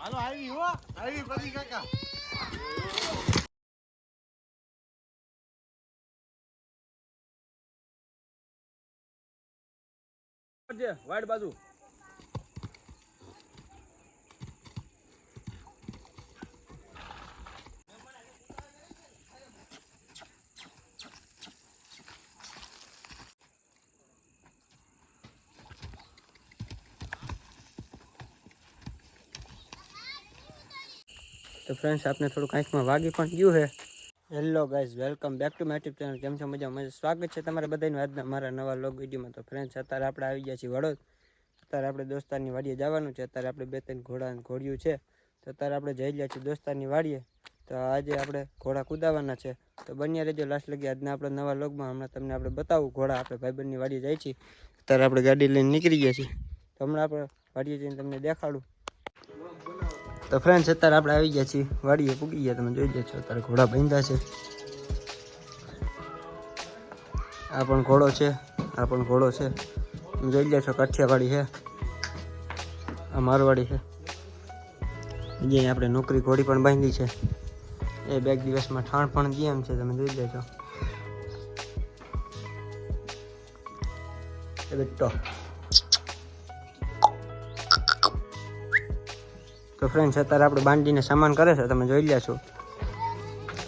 હાલો આવી હો આવી પતિ કાકા વાડ બાજુ તો ફ્રેન્ડ્સ આપને થોડુંક આંખમાં વાગી પણ ગયું છે. Hello guys, welcome back to my YouTube channel. કેમ છો? મજા સ્વાગત છે તમારા બધાનું આજના મારા નવા લોગ વિડીયોમાં. તો ફ્રેન્ડ્સ અત્યારે આપણે આવી ગયા છીએ વડોદ. અત્યારે આપણે દોસ્તારની વાડીએ જવાનું છે. અત્યારે આપણે 2-3 ઘોડિયું છે, તો અત્યારે આપણે જઈ ગયા છીએ દોસ્તારની વાડીએ. તો આજે આપણે ઘોડા કુદાવાના છે, તો બન્યા રહેજો લાસ્ટ લગી આજના આપણે નવા લોગમાં. હમણાં તમને આપણે બતાવું ઘોડા આપણે ભાઈબંધની વાડીએ જાય છીએ. અત્યારે આપણે ગાડી લઈને નીકળી ગયા છીએ, તો હમણાં આપણે વાડીએ જઈને તમને દેખાડું. તો ફ્રેન્ડ્સ અત્યારે આપણે આવી ગયા છીએ વાડીએ, પૂગી ગયા. તમે જોઈ ગયા છો અત્યારે ઘોડા બાંધ્યા છે. આ પણ ઘોડો છે, આ પણ ઘોડો છે. તમે જોઈ ગયા છો કાઠિયાવાડી છે, આ મારવાડી છે. જે આપણે નોકરી ઘોડી પણ બાંધી છે. એ 2 દિવસમાં ઠાણ પણ દે એમ છે. તમે જોઈ લેજો એ બેટો. તો ફ્રેન્ડ્સ અત્યારે આપણે બાંધીને સામાન કરે છે, તમે જોઈ લ્યા છો.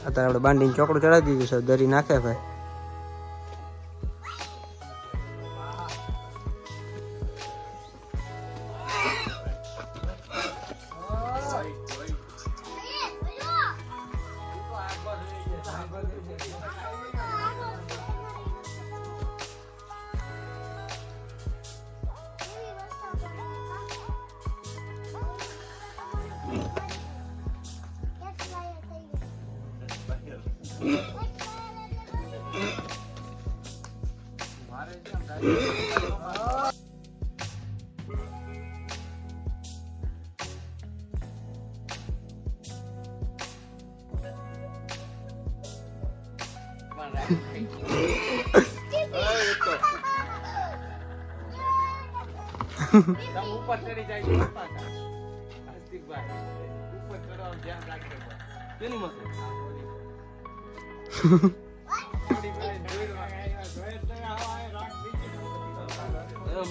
અત્યારે આપણે બાંધીને ચોકડું ચડાવી દીધું છે, દરી નાખે ભાઈ. ઉપર ચડી જાય છે ઉપર ચડવાનું ધ્યાન રાખજો. કેની મસે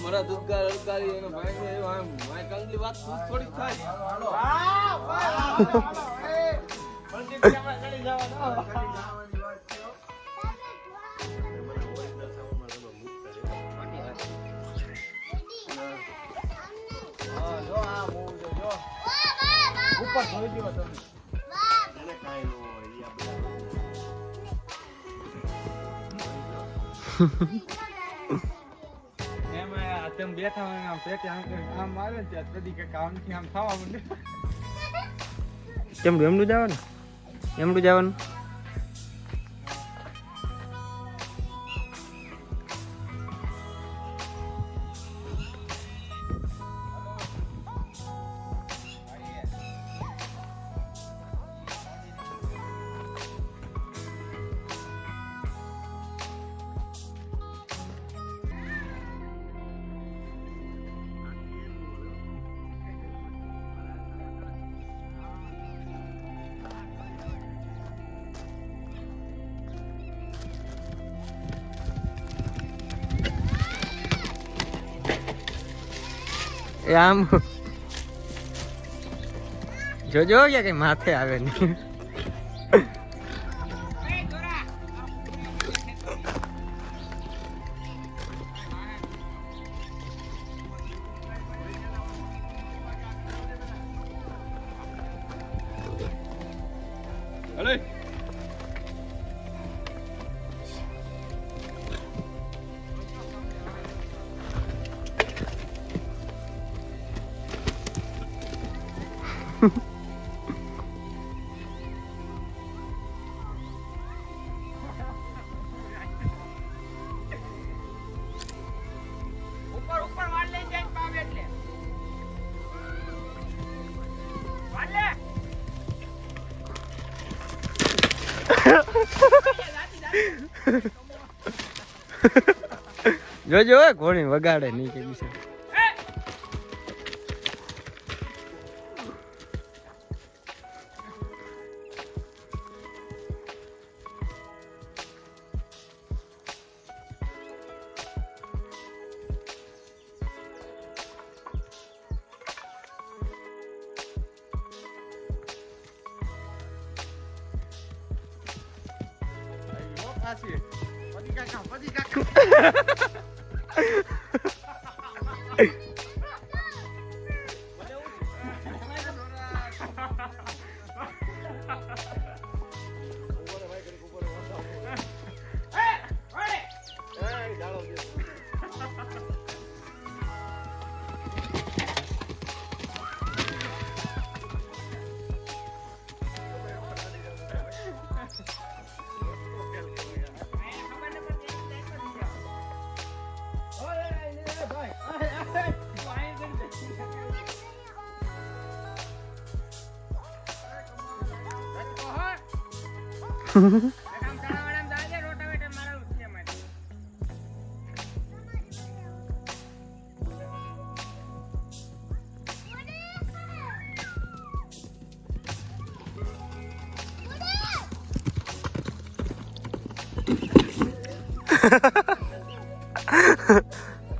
મારા દુદગાર અલકારી અને ભાઈ આમ માય કંગલી વાત થોડી થાય. ઉપર જોઈ લો તમે. એને કાઈ નો હોય એમાં તમે બેઠા હોય આમ પેટે આમ મારે ને ત્યાં કદી કે કામથી આમ થવા માંડે. એમનું જવાનું એમનું જવાનું. એ આમ જોજો કે કઈ માથે આવે નહીં. અલે ઉપર વાળ લઈ જાય પાવ એટલે વાળ લે. જોજો ઘોડી વગાડે નહીં કે વિશે. પાછી પતિ કાકા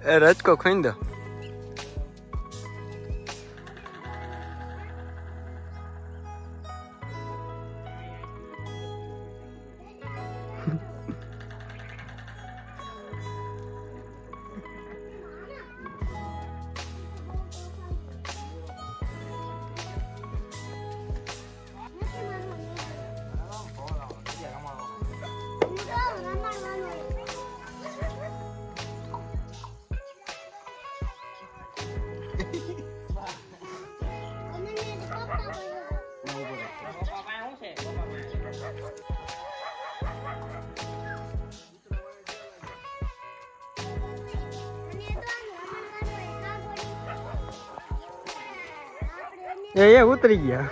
એ રચકો ખાઈ દો. એ ઉતરી ગયા.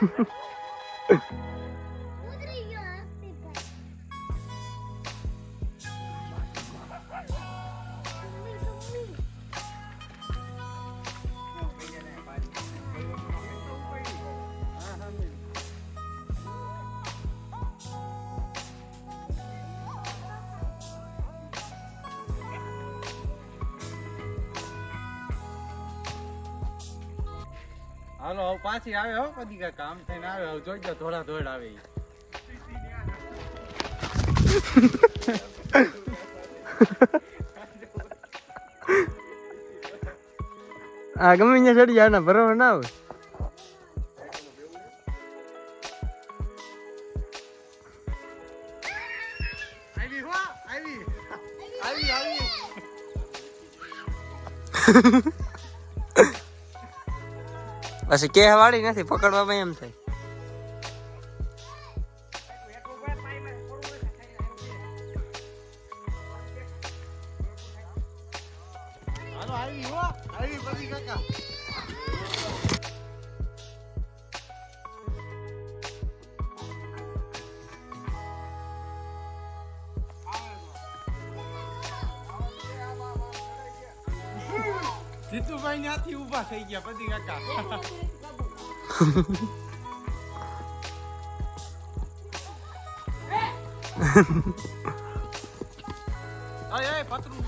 હાલો હવે પાછી આવે હો પતિ કાકા આમ થઈને આવે હવે જોઈજો થોડા ધોડ આવે ઈ. આ ગમે ત્યાં ચડી જાય ને બરોબર ના આવે. આવી હો આવી આવી આવી પછી કે વાળી નથી પકડવામાં એમ થાય. હાલો આવી હો આવી પતિ કાકા જીતુભાઈ ત્યાંથી ઊભા થઈ ગયા પતિ કાકા. અય અય પતરું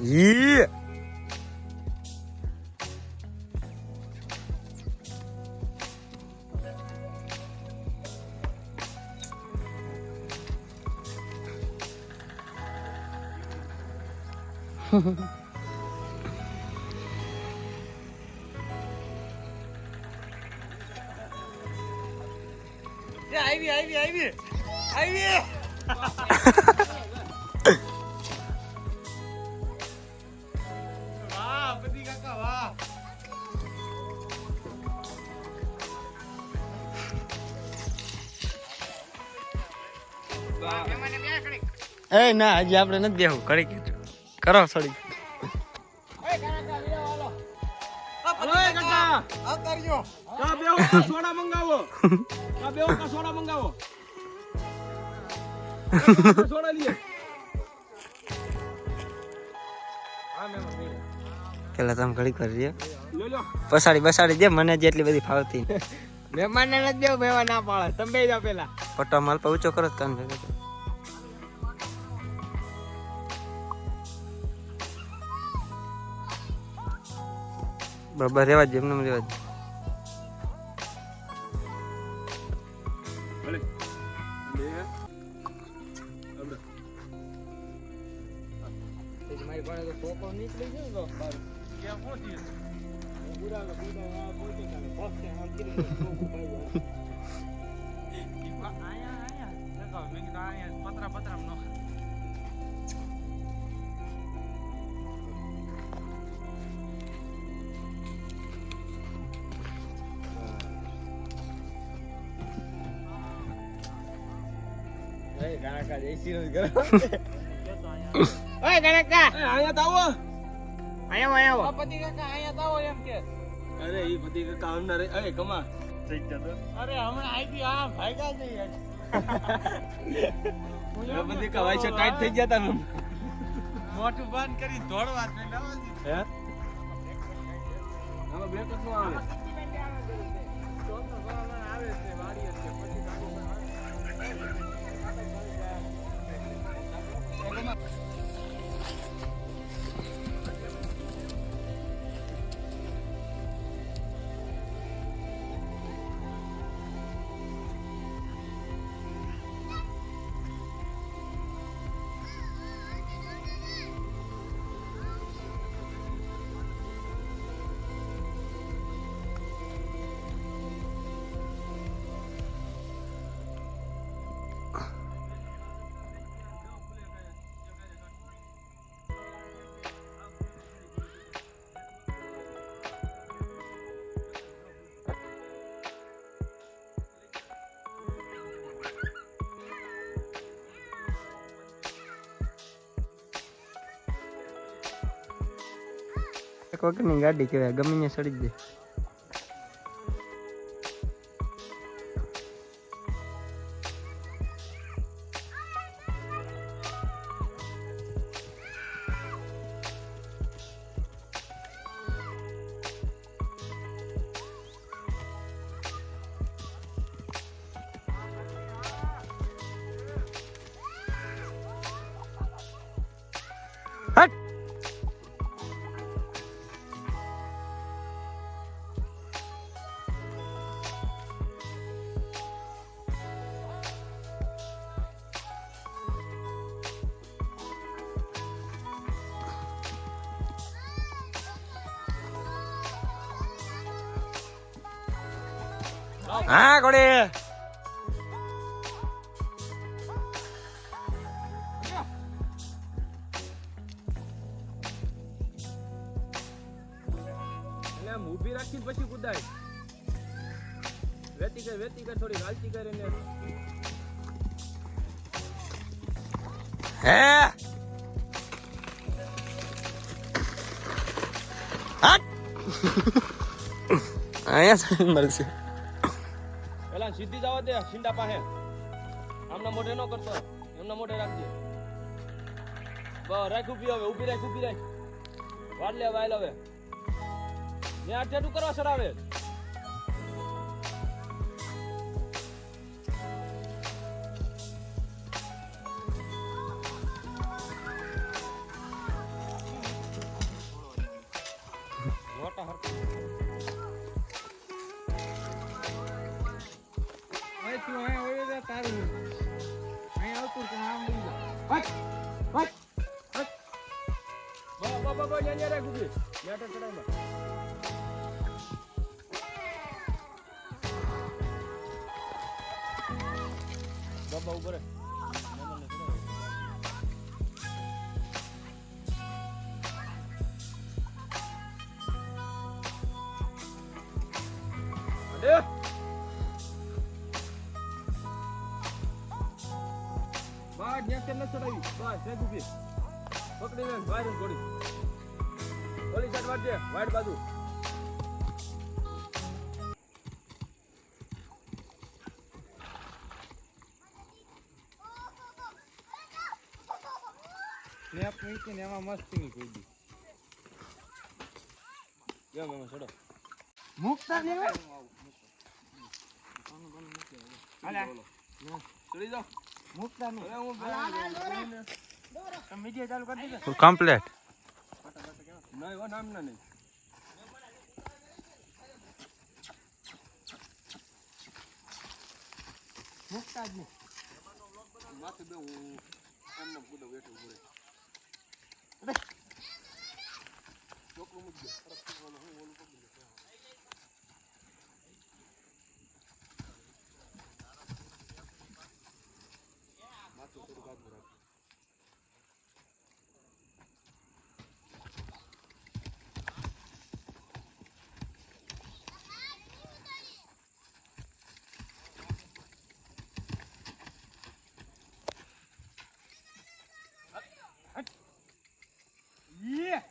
ઈ આવી આવી આવી આવી વાહ પતિ કાકા વાહ. એ ના હજી આપણે નથી દેવું કરી કીધું કરો થોડી. આવતારજો સોડા મંગાવો સોડા મંગાવો સોડા લીએ. પેલા તમે ઘડી કરી લો પસાડી બસાડી દે મને જેટલી બધી ફાવતી. મહેમાન ને નથી દેવું મહેમાન ના પાડે તમે બે જાઓ પેલા પટ્ટો માલ પર ઊંચો કરો કાન ભેગો. બાબા રેવા જ એમને રેવા જ. ભલે મારી પાસે તો ફોકો નીકળી ગયો તો કેમ પહોંચી બુરાનો બુરા પહોંચી ગયો ફોક્સે આમ કરીને ફોકો પાડ્યો. આયા દેખો મેં કીધું આયા પતરા નો એ કાકા જઈસી નો કરો. કેતો આયા ઓય કાકા અહીંયા તો આવો. આયા આ પતિ કાકા આયા તાવો એમ કે અરે ઈ પતિ કાકા આવનાર અરે કમા થઈ જતો અરે હમણાં આવી આ ભાગ્યા જઈ પતિ કાકા વાય છે ટાઈટ થઈ ગયા તા ને. મોટું બંધ કરી દોડવા જ નહીં હે આમાં બ્રેક જ ન આવે. આવે છે વાડી છે પછી એક વખતની ગાડી કહેવાય ગમે ને સડી જ દે. હટ હા કોડે એટલે આમ ઊભી રાખીને પછી કુદાય. વેતી કર થોડી હાલતી કર એને. હે હટ અહીંયા મળશે. પેલા સીધી જવા દે શિંડા પાસે. આમના મોઢે ન કરતો એમના મોઢે રાખજે. બસ રાખ ઊભી હવે ઊભી રાખ. વાડ લે વાયલ હવે ને આ ટેટુ કરવા ચડાવે. મોટા હરકત હવે તું અહીંયા ઓય જા તારું અહીંયા આવતું તો આમ લઈ જા હટ હટ બા ન્યા રાખ ઊભી ન્યા ટેટુ ચડાવમાં. બાબા ઉપર અરે બા ન્યા ન ચડાવી. બસ રાખ ઊભી પકડી લે વાયર થોડી ઓલી સાઈડ વાળજે વાઈડ બાજુ. સ્નેપ મૂકીને એમાં મસ્તી ની કોઈ દી કેમ એમાં ચડો. મુકતા ને ચડી જાઓ. મુકતા ને હવે હું તમે વિડિયો ચાલુ કરી દીધો કમ્પ્લીટ. નહીં હો નામ ના નહીં. મુકતા જ નહીં. માથે બે હું એમને કૂદો બેઠો પડે ચોકલું મૂકજો હું ઓલું પકડી લે માથું થોડું કાઢવું રાખજો યે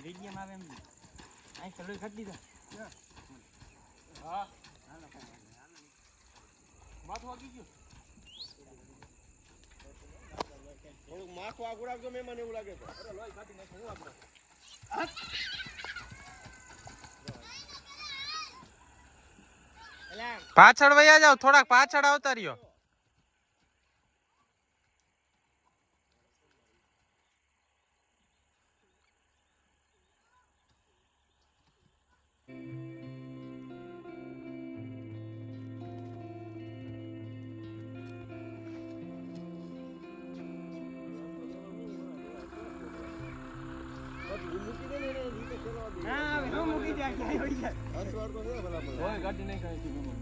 વિડીયો માં આવે એમ અહીં ચલો ખાટી દીધા હા માથું વાગી ગયું થોડુંક માથું આગળ રાખજો મહેમાન એવું લાગે તો અરે લોહી કાઢી નાખો હું આગળ પાછળ વયા જાવ થોડાક પાછળ આવતા રહ્યો મૂકી જાય ક્યાંય વળી જાય અસવાર તો છે ભલા ભલા ઓય ગાડી નહીં કાંઈ છે મહેમાન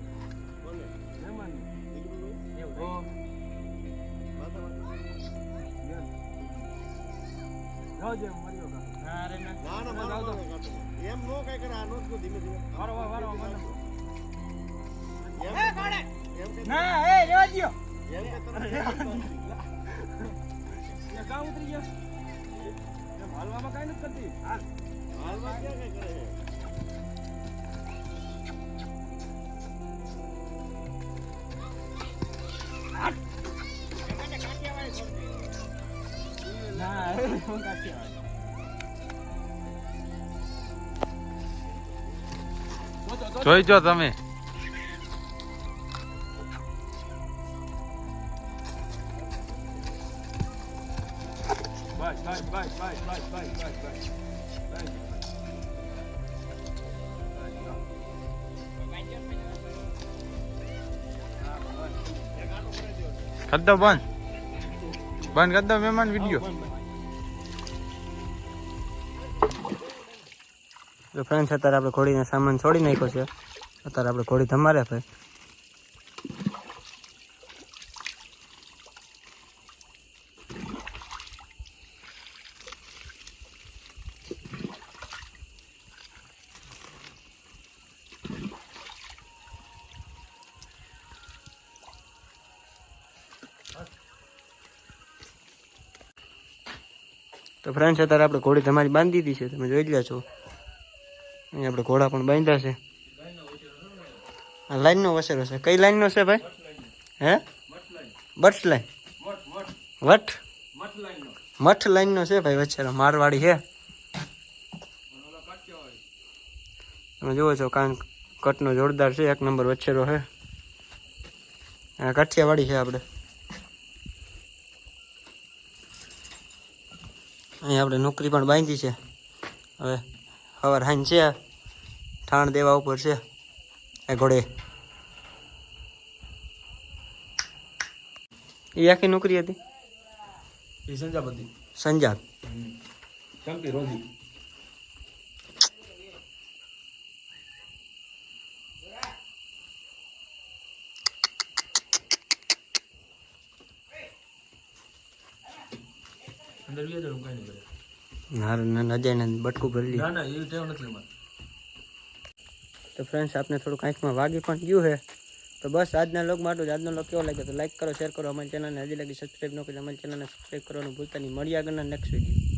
બોલે મહેમાન દીકરીનું એવું હો માથા જાવ જે મર્યો કા ના રે ના ના ના મારો કાટો એમ નો કઈ કરે આ નો ધીમે ધીમે વારો વારો મને એમ એ કાડે એમ કે ના એ રેવા દ્યો એમ કે તને એ ગામ ઉતરી ગયો એમ હાલવામાં કાઈ નથી કરતી હાલ હાલમાં ક્યાં કઈ કરે ના એ હું કાઢી આવે જોઈ જો તમે બસ બસ બસ બસ બસ બસ બસ બસ કર દો બંધ બંધ કર દો મહેમાન વિડીયો તો ફ્રેન્ડ્સ અત્યારે આપણે ઘોડીનો સામાન છોડી નાખ્યો છે અત્યારે આપણે ઘોડી ધમારે ભાઈ તો ફ્રેન્ડ્સ અત્યારે આપણે ઘોડી તમારી બાંધી દીધી છે તમે જોઈ લ્યા છો અહીંયા આપણે ઘોડા પણ બાંધ્યા છે આ લાઈનનો વસેરો છે કઈ લાઈનનો છે ભાઈ હે બટ્સ લાઈન વટ મઠ લાઈનનો છે ભાઈ વસેરો મારવાડી છે તમે જુઓ છો કાન કટનો જોરદાર છે એક નંબર વચ્ચેરો છે આ કાઠિયાવાડી છે આપણે અહીંયા આપણે નોકરી પણ બાંધી છે હવે સવાર હાન છે ઠાણ દેવા ઉપર છે એ ઘોડે એ આખી નોકરી હતી એ સંજાપતિ સંજાબ ચંપી રોજી અંદર બી જવાનું કઈ નહીં કરે ના અજયને બટકું ભરી ના ના એવી ટેવ નથી અમારે તો ફ્રેન્ડ્સ આપને થોડુંક આંખમાં વાગી પણ ગયું છે તો બસ આજના લોગ માટે આજનો લોગ કેવો લાગ્યો તો લાઈક કરો, શેર કરો, અમારી ચેનલને હજી લગી સબસ્ક્રાઈબ ન કરી અમારી ચેનલને સબસ્ક્રાઈબ કરવાનું ભૂલતા નહીં. મળીએ આગળના નેક્સ્ટ વિડીયો.